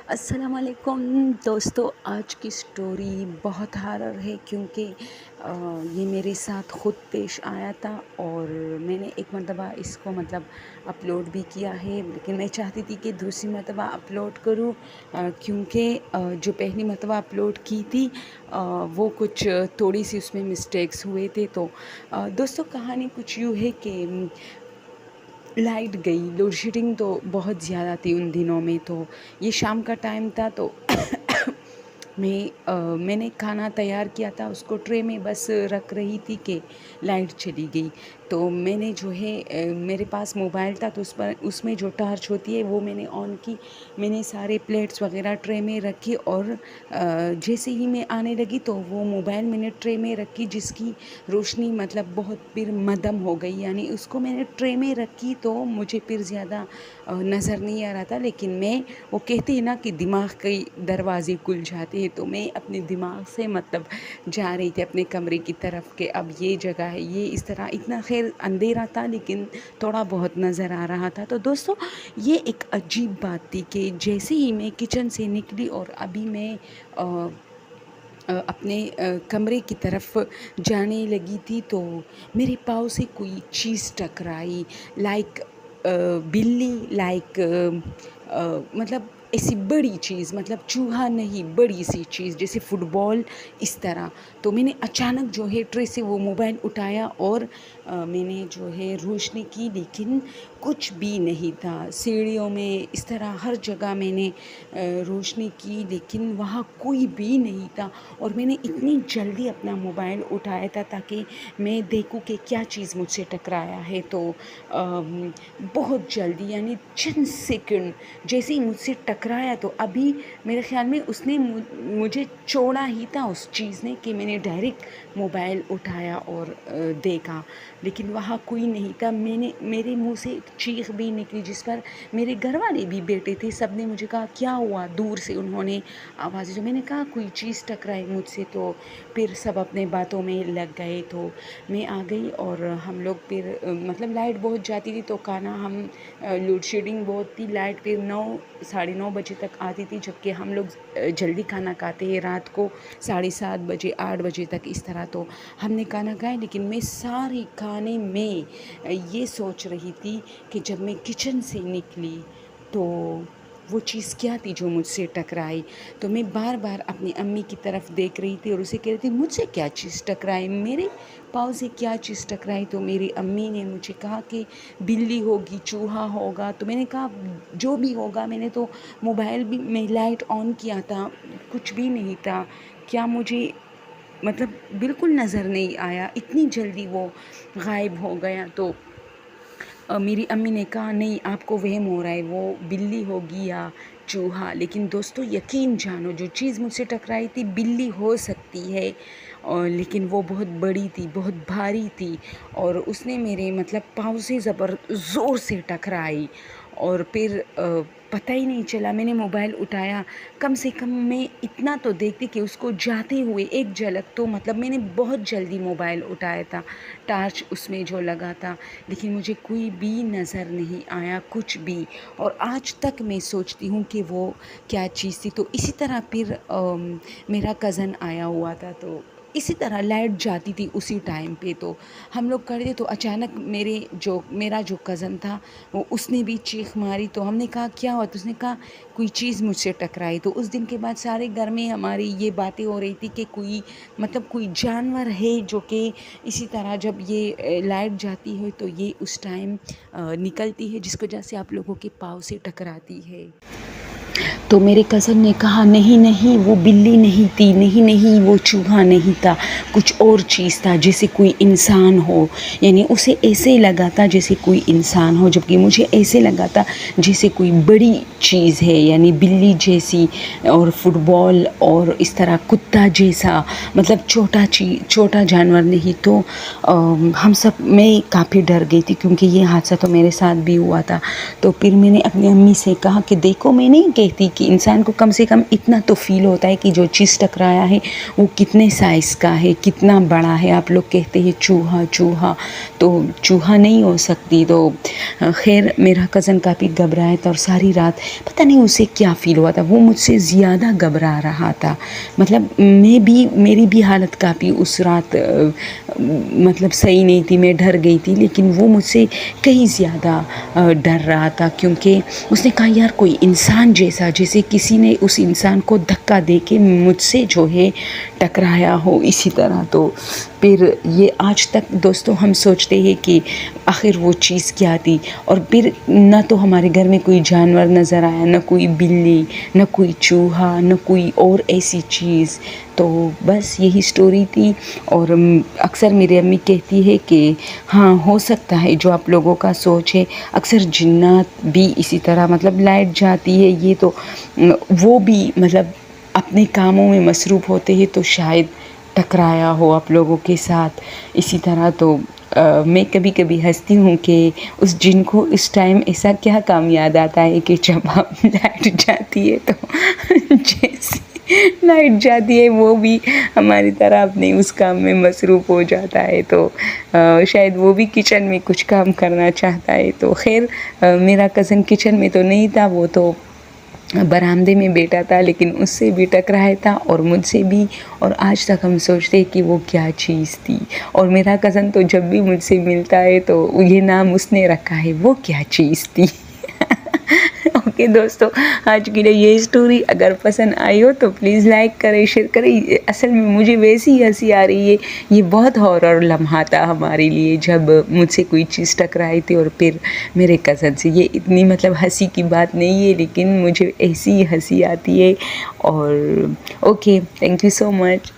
السلام علیکم دوستو، آج کی سٹوری بہت ہارر ہے کیونکہ یہ میرے ساتھ خود پیش آیا تھا اور میں نے ایک مرتبہ اس کو اپلوڈ بھی کیا ہے، لیکن میں چاہتی تھی کہ دوسری مرتبہ اپلوڈ کروں کیونکہ جو پہلی مرتبہ اپلوڈ کی تھی وہ کچھ تھوڑی سی اس میں مسٹیکس ہوئے تھے۔ تو دوستو کہانی کچھ یوں ہے کہ لائٹ گئی، لوڈ شیڈنگ تو بہت زیادہ تھی ان دنوں میں۔ تو یہ شام کا ٹائم تھا تو میں نے کھانا تیار کیا تھا، اس کو ٹرے میں بس رکھ رہی تھی کہ لائٹ چلی گئی۔ تو میں نے جو ہے میرے پاس موبائل تھا تو اس میں جو ٹارچ ہوتی ہے وہ میں نے آن کی، میں نے سارے پلیٹس وغیرہ ٹرے میں رکھی اور جیسے ہی میں آنے لگی تو وہ موبائل میں نے ٹرے میں رکھی جس کی روشنی بہت پھر مدھم ہو گئی، یعنی اس کو میں نے ٹرے میں رکھی تو مجھے پھر زیادہ نظر نہیں آ رہا تھا، لیکن میں وہ کہتے ہیں نا کہ دماغ کے دروازے کھل جاتے ہیں، تو میں اپنے دماغ سے جا رہی تھی اپنے کمرے کی طرف کہ اب یہ جگہ ہے، یہ اس طرح، اتنا خیر اندھیرا تھا لیکن تھوڑا بہت نظر آ رہا تھا۔ تو دوستو یہ ایک عجیب بات تھی کہ جیسے ہی میں کچن سے نکلی اور ابھی میں اپنے کمرے کی طرف جانے لگی تھی تو میرے پاؤں سے کوئی چیز ٹکرائی، لائک بلی، لائک ایسی بڑی چیز، چوہا نہیں، بڑی سی چیز جیسے فٹ بال، اس طرح۔ تو میں نے اچانک جو ہے ٹرے سے وہ موبائل اٹھایا اور میں نے جو ہے روشنی کی، لیکن کچھ بھی نہیں تھا۔ سیڑھیوں میں اس طرح ہر جگہ میں نے روشنی کی لیکن وہاں کوئی بھی نہیں تھا، اور میں نے اتنی جلدی اپنا موبائل اٹھایا تھا تاکہ میں دیکھوں کہ کیا چیز مجھ سے ٹکرایا ہے۔ تو بہت جلدی، یعنی چند سیکنڈ جیسے ہی مجھ سے ٹکرایا تو ابھی میرے خیال میں اس نے مجھے چھوڑا ہی تھا اس چیز نے کہ میں نے ڈائریکٹ موبائل اٹھایا اور دیکھا، لیکن وہاں کوئی نہیں تھا۔ میرے منہ سے ایک چیخ بھی نکلی جس پر میرے گھر والے بھی بیٹھے تھے، سب نے مجھے کہا کیا ہوا، دور سے انہوں نے آوازیں، جو میں نے کہا کوئی چیز ٹکرائی مجھ سے، تو پھر سب اپنے باتوں میں لگ گئے۔ تو میں آ گئی اور ہم لوگ پھر لائٹ بہت جاتی تھی تو کھانا ہم لوڈ شیڈنگ بہت تھی، لائٹ پھر 9 ساڑھے 9 بجے تک آتی تھی، جبکہ ہم لوگ جلدی کھانا کھاتے ہیں رات کو 7:30 بجے 8 بجے تک اس طرح۔ تو ہم نے کھانا کھایا، لیکن میں سارے کھانے میں یہ سوچ رہی تھی کہ جب میں کچن سے نکلی تو وہ چیز کیا تھی جو مجھ سے ٹکرائی۔ تو میں بار بار اپنی امی کی طرف دیکھ رہی تھی اور اسے کہہ رہی تھی مجھ سے کیا چیز ٹکرائی، میرے پاؤں سے کیا چیز ٹکرائی۔ تو میری امی نے مجھے کہا کہ بلی ہوگی، چوہا ہوگا۔ تو میں نے کہا جو بھی ہوگا، میں نے تو موبائل بھی میں لائٹ آن کیا تھا، کچھ بھی نہیں تھا، کیا مجھے بالکل نظر نہیں آیا، اتنی جلدی وہ غائب ہو گیا۔ تو میری امی نے کہا نہیں، آپ کو وہم ہو رہا ہے، وہ بلی ہوگی یا چوہا۔ لیکن دوستو یقین جانو، جو چیز مجھ سے ٹکرائی تھی بلی ہو سکتی ہے، لیکن وہ بہت بڑی تھی، بہت بھاری تھی، اور اس نے میرے پاؤں سے زور سے ٹکرائی، اور پھر پتہ ہی نہیں چلا۔ میں نے موبائل اٹھایا، کم سے کم میں اتنا تو دیکھتی کہ اس کو جاتے ہوئے ایک جھلک تو میں نے بہت جلدی موبائل اٹھایا تھا، ٹارچ اس میں جو لگا تھا، لیکن مجھے کوئی بھی نظر نہیں آیا، کچھ بھی۔ اور آج تک میں سوچتی ہوں کہ وہ کیا چیز تھی۔ تو اسی طرح پھر میرا کزن آیا ہوا تھا، تو اسی طرح لائٹ جاتی تھی اسی ٹائم پہ، تو ہم لوگ کھڑے تھے تو اچانک میرا جو کزن تھا اس نے بھی چیخ ماری۔ تو ہم نے کہا کیا ہوا، تو اس نے کہا کوئی چیز مجھ سے ٹکرائی۔ تو اس دن کے بعد سارے گھر میں ہماری یہ باتیں ہو رہی تھی کہ کوئی جانور ہے جو کہ اسی طرح جب یہ لائٹ جاتی ہے تو یہ اس ٹائم نکلتی ہے، جس کی وجہ سے آپ لوگوں کے پاؤں سے ٹکراتی ہے۔ تو میرے کزن نے کہا نہیں وہ بلی نہیں تھی، نہیں وہ چوہا نہیں تھا، کچھ اور چیز تھا، جیسے کوئی انسان ہو، یعنی اسے ایسے لگا تھا جیسے کوئی انسان ہو، جبکہ مجھے ایسے لگا تھا جیسے کوئی بڑی چیز ہے، یعنی بلی جیسی اور فٹ بال اور اس طرح کتا جیسا، چھوٹا جانور نہیں۔ تو میں کافی ڈر گئی تھی کیونکہ یہ حادثہ تو میرے ساتھ بھی ہوا تھا۔ تو پھر میں نے اپنی امی سے کہا کہ دیکھو، میں نہیں کہ کہتی کہ انسان کو کم سے کم اتنا تو فیل ہوتا ہے کہ جو چیز ٹکرایا ہے وہ کتنے سائز کا ہے، کتنا بڑا ہے۔ آپ لوگ کہتے ہیں چوہا چوہا، تو چوہا نہیں ہو سکتی۔ تو خیر میرا کزن کافی گھبرایا تھا، اور ساری رات پتہ نہیں اسے کیا فیل ہوا تھا، وہ مجھ سے زیادہ گھبرا رہا تھا۔ مطلب میری بھی حالت کافی اس رات مطلب صحیح نہیں تھی، میں ڈر گئی تھی، لیکن وہ مجھ سے کہیں زیادہ ڈر رہا تھا، کیونکہ اس نے کہا یار کوئی انسان جیسے کسی نے اس انسان کو دھکا دے کے مجھ سے جو ہے ٹکرایا ہو اسی طرح۔ تو پھر یہ آج تک دوستوں ہم سوچتے ہیں کہ آخر وہ چیز کیا تھی، اور پھر نہ تو ہمارے گھر میں کوئی جانور نظر آیا، نہ کوئی بلی، نہ کوئی چوہا، نہ کوئی اور ایسی چیز۔ تو بس یہی سٹوری تھی، اور اکثر میری امی کہتی ہے کہ ہاں ہو سکتا ہے جو آپ لوگوں کا سوچ ہے، اکثر جنات بھی اسی طرح مطلب لائٹ جاتی ہے یہ تو وہ بھی مطلب اپنے کاموں میں مصروف ہوتے ہیں، تو شاید ٹکرایا ہو آپ لوگوں کے ساتھ اسی طرح۔ تو میں کبھی کبھی ہنستی ہوں کہ اس جن کو اس ٹائم ایسا کیا کام یاد آتا ہے کہ جب آپ لائٹ جاتی ہے تو جیسے لائٹ جاتی ہے وہ بھی ہماری طرح اپنے اس کام میں مصروف ہو جاتا ہے، تو شاید وہ بھی کچن میں کچھ کام کرنا چاہتا ہے۔ تو خیر میرا کزن کچن میں تو نہیں تھا، وہ تو برآمدے میں بیٹھا تھا، لیکن اس سے بھی ٹکرایا تھا اور مجھ سے بھی، اور آج تک ہم سوچتے ہیں کہ وہ کیا چیز تھی۔ اور میرا کزن تو جب بھی مجھ سے ملتا ہے تو یہ نام اس نے رکھا ہے، وہ کیا چیز تھی۔ اوکے دوستو، آج کے لیے یہ سٹوری اگر پسند آئی ہو تو پلیز لائک کریں، شیئر کریں۔ اصل میں مجھے ویسی ہنسی آ رہی ہے، یہ بہت ہارر لمحہ تھا ہمارے لیے جب مجھ سے کوئی چیز ٹکرائی تھی اور پھر میرے کزن سے۔ یہ اتنی مطلب ہنسی کی بات نہیں ہے، لیکن مجھے ایسی ہنسی آتی ہے۔ اور okay, thank you so much.